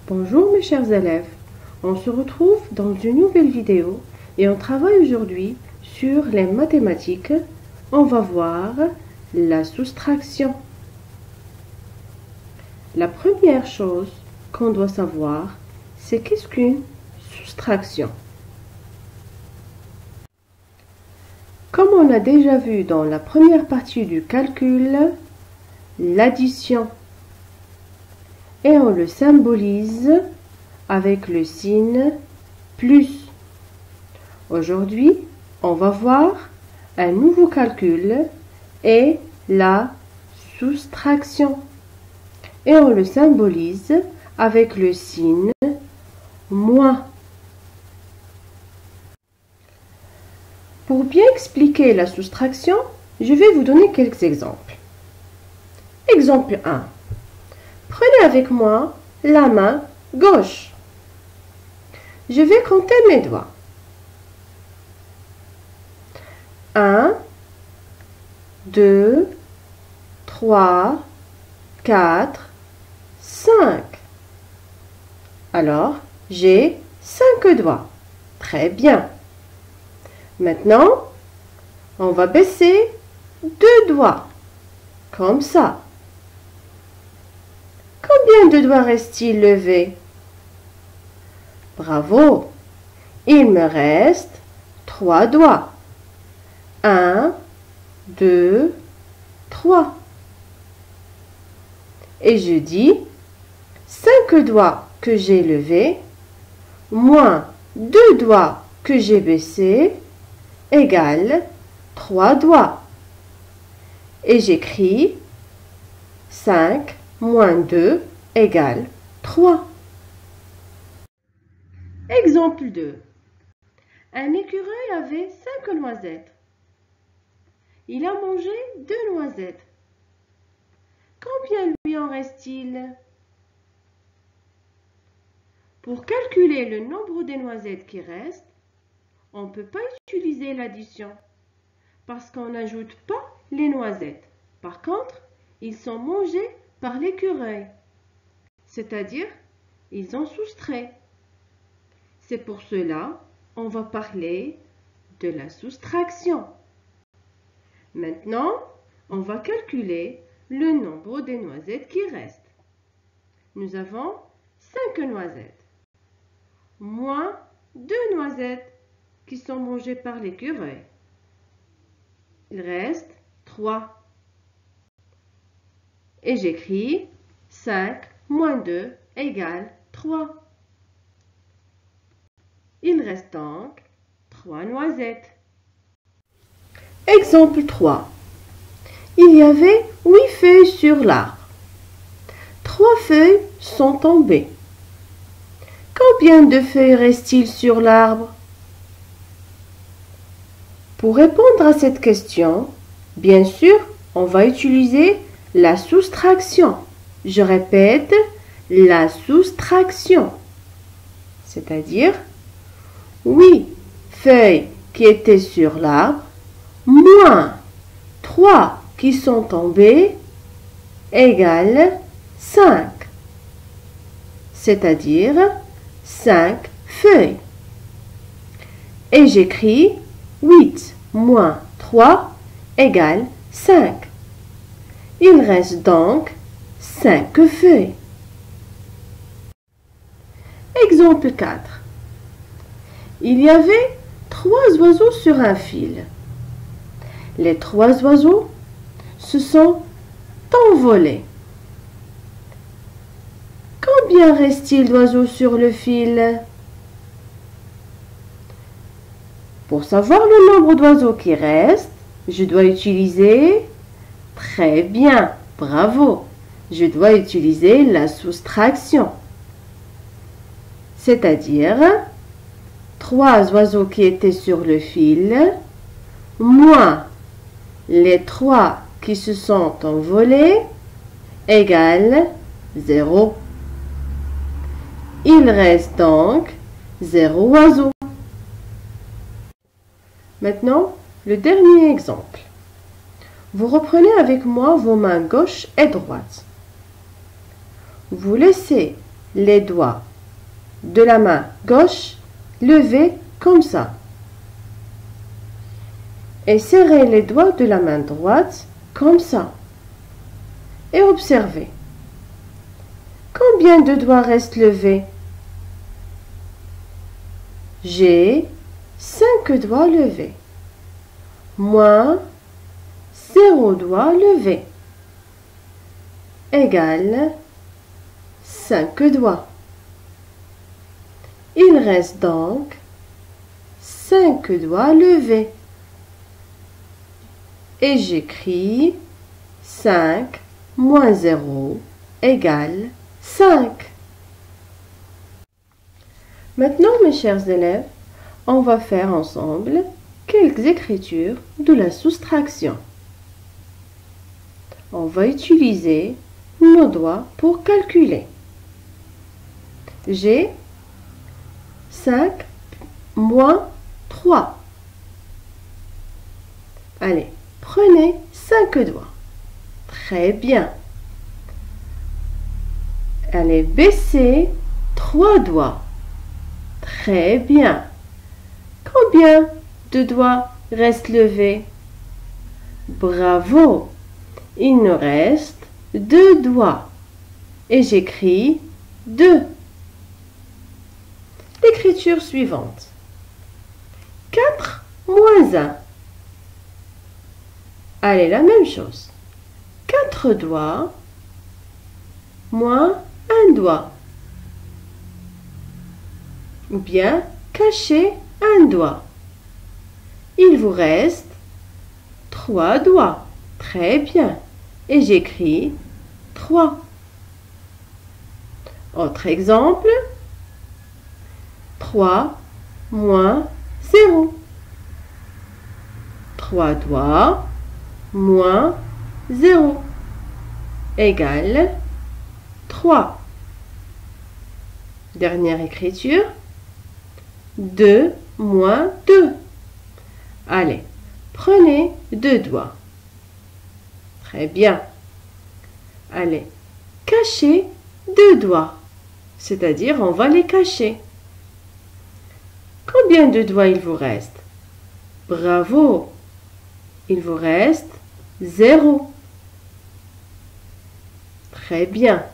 Bonjour mes chers élèves, on se retrouve dans une nouvelle vidéo et on travaille aujourd'hui sur les mathématiques. On va voir la soustraction. La première chose qu'on doit savoir, c'est qu'est-ce qu'une soustraction. Comme on a déjà vu dans la première partie du calcul, l'addition, et on le symbolise avec le signe plus. Aujourd'hui, on va voir un nouveau calcul et la soustraction. Et on le symbolise avec le signe moins. Pour bien expliquer la soustraction, je vais vous donner quelques exemples. Exemple 1. Prenez avec moi la main gauche. Je vais compter mes doigts. 1, 2, 3, 4, 5. Alors, j'ai 5 doigts. Très bien. Maintenant, on va baisser 2 doigts. Comme ça. Combien de doigts reste-t-il levé? Bravo! Il me reste 3 doigts. 1, 2, 3. Et je dis 5 doigts que j'ai levés moins 2 doigts que j'ai baissés égale 3 doigts. Et j'écris 5 moins 2 égale 3. Exemple 2. Un écureuil avait 5 noisettes. Il a mangé 2 noisettes. Combien lui en reste-t-il? Pour calculer le nombre des noisettes qui restent, on ne peut pas utiliser l'addition parce qu'on n'ajoute pas les noisettes. Par contre, ils sont mangés par l'écureuil, c'est-à-dire ils ont soustrait. C'est pour cela on va parler de la soustraction. Maintenant, on va calculer le nombre des noisettes qui restent. Nous avons 5 noisettes, moins 2 noisettes qui sont mangées par l'écureuil. Il reste 3. Et j'écris 5 moins 2 égale 3. Il reste donc 3 noisettes. Exemple 3. Il y avait 8 feuilles sur l'arbre. 3 feuilles sont tombées. Combien de feuilles reste-t-il sur l'arbre? Pour répondre à cette question, bien sûr, on va utiliser la soustraction. Je répète, la soustraction. C'est-à-dire 8 feuilles qui étaient sur l'arbre, moins 3 qui sont tombées, égale 5. C'est-à-dire 5 feuilles. Et j'écris 8 moins 3 égale 5. Il reste donc 5 feuilles. Exemple 4. Il y avait 3 oiseaux sur un fil. Les 3 oiseaux se sont envolés. Combien reste-t-il d'oiseaux sur le fil? Pour savoir le nombre d'oiseaux qui restent, je dois utiliser... Très bien, bravo. Je dois utiliser la soustraction. C'est-à-dire 3 oiseaux qui étaient sur le fil, moins les 3 qui se sont envolés, égale 0. Il reste donc 0 oiseaux. Maintenant, le dernier exemple. Vous reprenez avec moi vos mains gauche et droite. Vous laissez les doigts de la main gauche levés comme ça. Et serrez les doigts de la main droite comme ça. Et observez. Combien de doigts restent levés? J'ai 5 doigts levés. Moins 0 doigt levé égale 5 doigts. Il reste donc 5 doigts levés. Et j'écris 5 moins 0 égale 5. Maintenant, mes chers élèves, on va faire ensemble quelques écritures de la soustraction. On va utiliser nos doigts pour calculer. J'ai 5 moins 3. Allez, prenez 5 doigts. Très bien. Allez, baissez 3 doigts. Très bien. Combien de doigts restent levés? Bravo. Il nous reste 2 doigts. Et j'écris 2. L'écriture suivante. 4 moins 1. Allez, la même chose. 4 doigts moins 1 doigt. Ou bien cachez un doigt. Il vous reste 3 doigts. Très bien. Et j'écris 3. Autre exemple. 3 moins 0. 3 doigts moins 0 égale 3. Dernière écriture. 2 moins 2. Allez, prenez 2 doigts. Très bien. Allez, cachez 2 doigts. C'est-à-dire, on va les cacher. Combien de doigts il vous reste? Bravo. Il vous reste 0. Très bien.